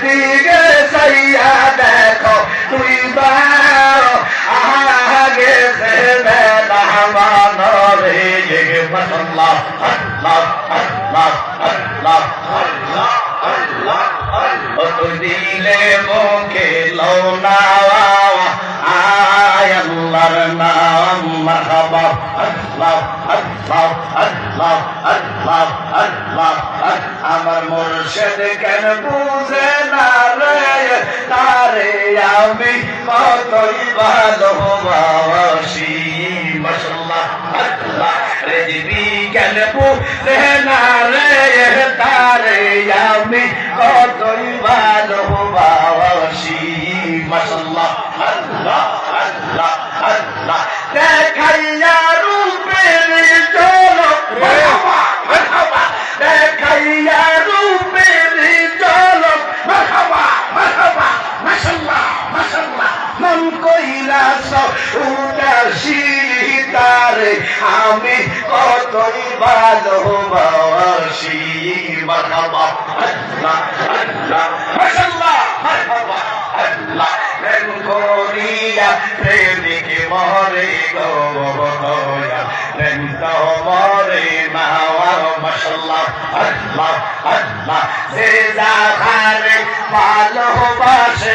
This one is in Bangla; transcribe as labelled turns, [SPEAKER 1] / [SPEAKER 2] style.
[SPEAKER 1] দিকে সাইয়া দেখো তুই বাও আগে সে মেহমানরে মাশাআল্লাহ আল্লাহ আল্লাহ আল্লাহ আল্লাহ আল্লাহ ও তুই দিলে মুখে লওনা আয় আল্লাহর নাম মারহাবা আল্লাহ আল্লাহ আল্লাহ আল্লাহ আল্লাহ আমার মুর্শিদ কেন বুঝে না রে তারে আমি কতই ভালোবাসি মাশাআল্লাহ আল্লাহ রেজবি কেন বুঝে না রে তারে আমি কতই ভালোবাসি মাশাআল্লাহ আল্লাহ আল্লাহ আল্লাহ দেখাইয়া রূপের ঝলক মারহাবা মারহাবা দেখাইয়া রূপের ঝলক মারহাবা মারহাবা মাশাআল্লাহ মাশাআল্লাহ মন কইলাস উদাসী তারে আমি কতই ভালোবাসি মারহাবা আল্লাহ আল্লাহ মাশাআল্লাহ মারহাবা আল্লাহ প্রেম করিয়া প্রেমিকে মরে গো দয়া প্রেম তো মরে না মাশাআল্লাহ আল্লাহ আল্লাহ যে যাহারে ভালোবাসে